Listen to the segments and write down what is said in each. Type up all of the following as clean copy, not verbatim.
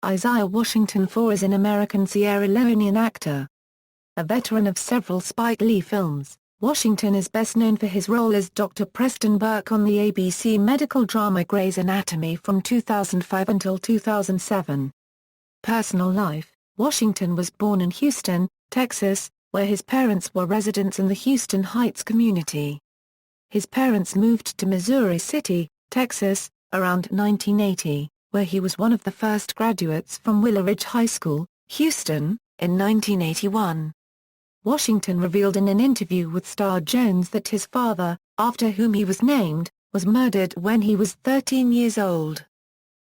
Isaiah Washington IV is an American-Sierra Leonean actor. A veteran of several Spike Lee films, Washington is best known for his role as Dr. Preston Burke on the ABC medical drama Grey's Anatomy from 2005 until 2007. Personal life: Washington was born in Houston, Texas, where his parents were residents in the Houston Heights community. His parents moved to Missouri City, Texas, around 1980, where he was one of the first graduates from Willow Ridge High School, Houston, in 1981. Washington revealed in an interview with Star Jones that his father, after whom he was named, was murdered when he was 13 years old.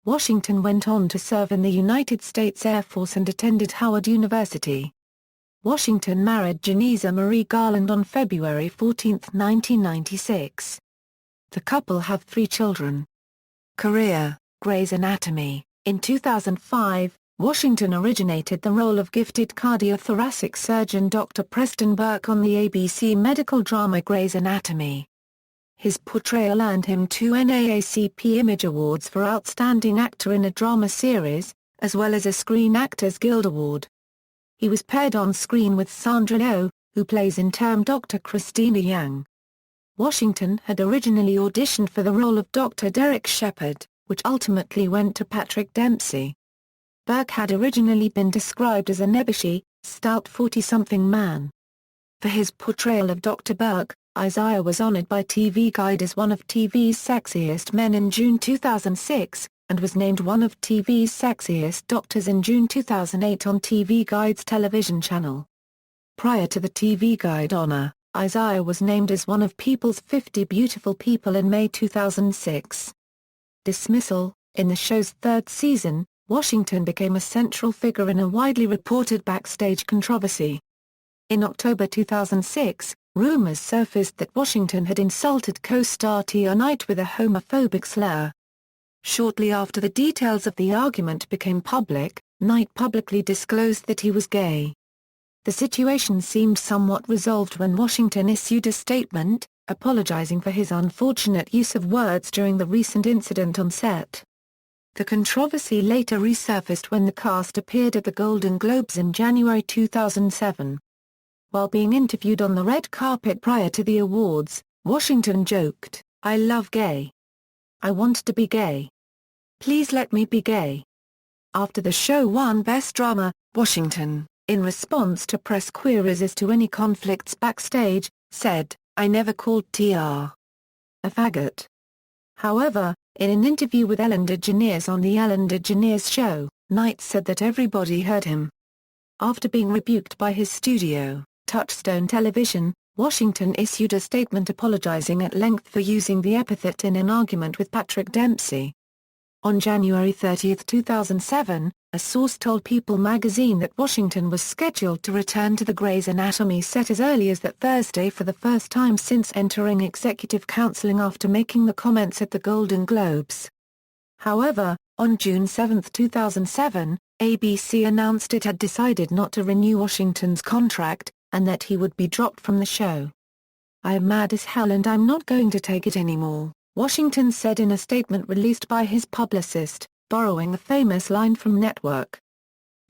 Washington went on to serve in the United States Air Force and attended Howard University. Washington married Janeza Marie Garland on February 14, 1996. The couple have 3 children. Career: Grey's Anatomy. In 2005, Washington originated the role of gifted cardiothoracic surgeon Dr. Preston Burke on the ABC medical drama Grey's Anatomy. His portrayal earned him 2 NAACP Image Awards for Outstanding Actor in a Drama Series, as well as a Screen Actors Guild Award. He was paired on screen with Sandra Oh, who plays interim Dr. Christina Yang. Washington had originally auditioned for the role of Dr. Derek Shepard, which ultimately went to Patrick Dempsey. Burke had originally been described as a nebbishy, stout 40-something man. For his portrayal of Dr. Burke, Isaiah was honored by TV Guide as one of TV's sexiest men in June 2006, and was named one of TV's sexiest doctors in June 2008 on TV Guide's television channel. Prior to the TV Guide honor, Isaiah was named as one of People's 50 Beautiful People in May 2006. Dismissal: in the show's 3rd season, Washington became a central figure in a widely reported backstage controversy. In October 2006, rumors surfaced that Washington had insulted co-star Tia Knight with a homophobic slur. Shortly after the details of the argument became public, Knight publicly disclosed that he was gay. The situation seemed somewhat resolved when Washington issued a statement, apologizing for his unfortunate use of words during the recent incident on set. The controversy later resurfaced when the cast appeared at the Golden Globes in January 2007. While being interviewed on the red carpet prior to the awards, Washington joked, "I love gay. I want to be gay. Please let me be gay." After the show won Best Drama, Washington, in response to press queries as to any conflicts backstage, said, "I never called TR a faggot." However, in an interview with Ellen DeGeneres on The Ellen DeGeneres Show, Knight said that everybody heard him. After being rebuked by his studio, Touchstone Television, Washington issued a statement apologizing at length for using the epithet in an argument with Patrick Dempsey. On January 30, 2007, a source told People magazine that Washington was scheduled to return to the Grey's Anatomy set as early as that Thursday for the first time since entering executive counseling after making the comments at the Golden Globes. However, on June 7, 2007, ABC announced it had decided not to renew Washington's contract, and that he would be dropped from the show. "I am mad as hell and I'm not going to take it anymore," Washington said in a statement released by his publicist, borrowing a famous line from Network.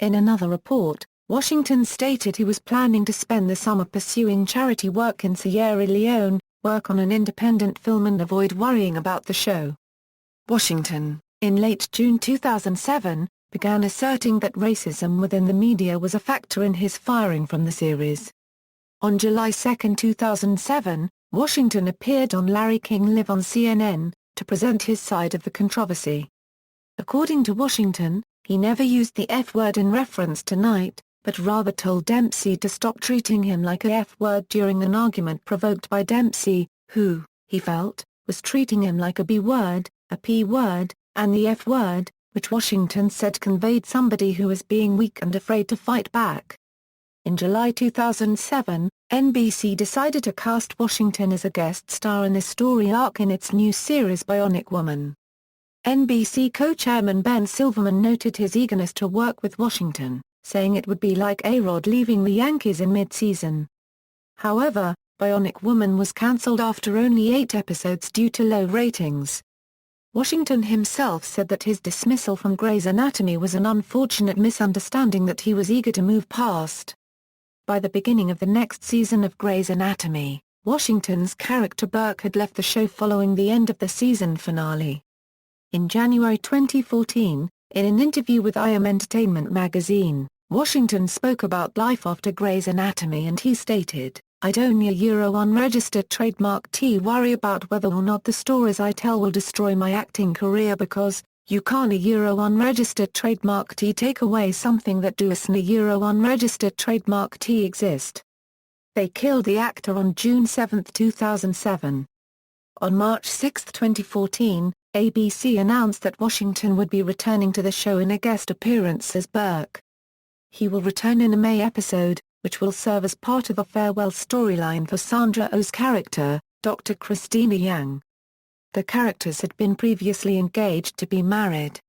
In another report, Washington stated he was planning to spend the summer pursuing charity work in Sierra Leone, work on an independent film and avoid worrying about the show. Washington, in late June 2007, began asserting that racism within the media was a factor in his firing from the series. On July 2, 2007, Washington appeared on Larry King Live on CNN, to present his side of the controversy. According to Washington, he never used the F-word in reference to Knight, but rather told Dempsey to stop treating him like a F-word during an argument provoked by Dempsey, who, he felt, was treating him like a B-word, a P-word, and the F-word, which Washington said conveyed somebody who was being weak and afraid to fight back. In July 2007, NBC decided to cast Washington as a guest star in the story arc in its new series Bionic Woman. NBC co-chairman Ben Silverman noted his eagerness to work with Washington, saying it would be like A-Rod leaving the Yankees in mid-season. However, Bionic Woman was cancelled after only 8 episodes due to low ratings. Washington himself said that his dismissal from Grey's Anatomy was an unfortunate misunderstanding that he was eager to move past. By the beginning of the next season of Grey's Anatomy, Washington's character Burke had left the show following the end of the season finale. In January 2014, in an interview with IM Entertainment magazine, Washington spoke about life after Grey's Anatomy and he stated, "I'd own a unregistered trademark worry about whether or not the stories I tell will destroy my acting career because, you can't unregistered trademark take away something that does unregistered trademark exist." They killed the actor on June 7, 2007. On March 6, 2014, ABC announced that Washington would be returning to the show in a guest appearance as Burke. He will return in a May episode, which will serve as part of a farewell storyline for Sandra Oh's character, Dr. Christina Yang. The characters had been previously engaged to be married.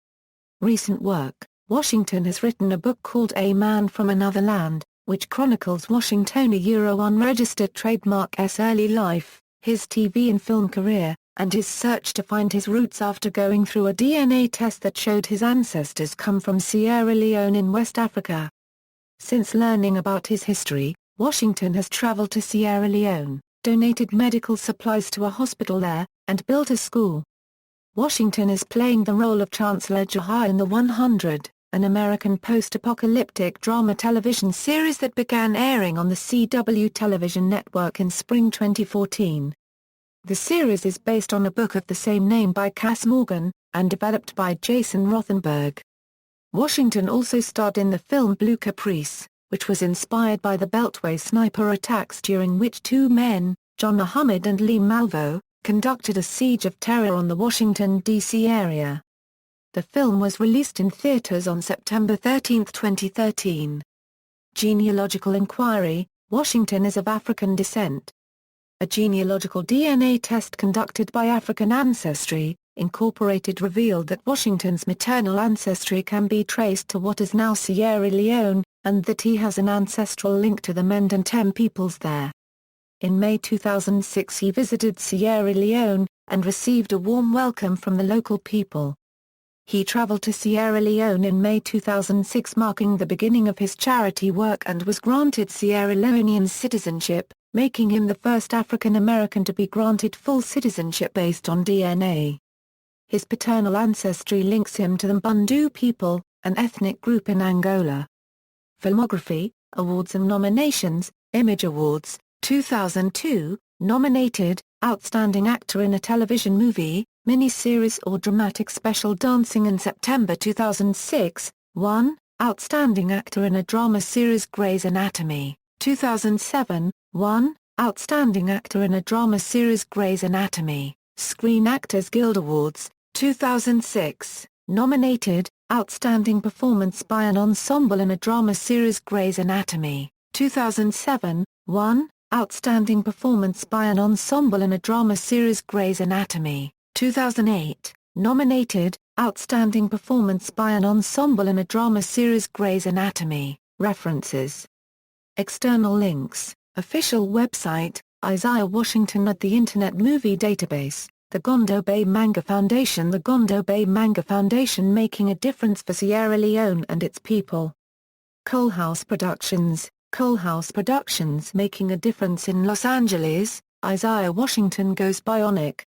Recent work: Washington has written a book called A Man from Another Land, which chronicles Washington's unregistered trademark's early life, his TV and film career, and his search to find his roots after going through a DNA test that showed his ancestors come from Sierra Leone in West Africa. Since learning about his history, Washington has traveled to Sierra Leone, donated medical supplies to a hospital there, and built a school. Washington is playing the role of Chancellor Jaha in The 100, an American post-apocalyptic drama television series that began airing on the CW television network in spring 2014. The series is based on a book of the same name by Cass Morgan, and developed by Jason Rothenberg. Washington also starred in the film Blue Caprice, which was inspired by the Beltway sniper attacks during which two men, John Muhammad and Lee Malvo, conducted a siege of terror on the Washington, D.C. area. The film was released in theaters on September 13, 2013. Genealogical inquiry: Washington is of African descent. A genealogical DNA test conducted by African Ancestry, Incorporated revealed that Washington's maternal ancestry can be traced to what is now Sierra Leone, and that he has an ancestral link to the Mende peoples there. In May 2006 he visited Sierra Leone, and received a warm welcome from the local people. He traveled to Sierra Leone in May 2006, marking the beginning of his charity work, and was granted Sierra Leonean citizenship, making him the first African American to be granted full citizenship based on DNA. His paternal ancestry links him to the Mbundu people, an ethnic group in Angola. Filmography, awards and nominations: Image Awards, 2002, nominated, Outstanding Actor in a Television Movie, Miniseries or Dramatic Special. Dancing in September 2006, won, Outstanding Actor in a Drama Series. Grey's Anatomy, 2007, won, Outstanding Actor in a Drama Series. Grey's Anatomy, Screen Actors Guild Awards, 2006, nominated, Outstanding Performance by an Ensemble in a Drama Series. Grey's Anatomy, 2007, won, Outstanding Performance by an Ensemble in a Drama Series. Grey's Anatomy, 2008, nominated, Outstanding Performance by an Ensemble in a Drama Series. Grey's Anatomy. References. External links: Official website, Isaiah Washington at the Internet Movie Database, the Gondo Bay Manga Foundation. The Gondo Bay Manga Foundation, making a difference for Sierra Leone and its people. Coalhouse Productions, making a difference in Los Angeles. Isaiah Washington goes bionic.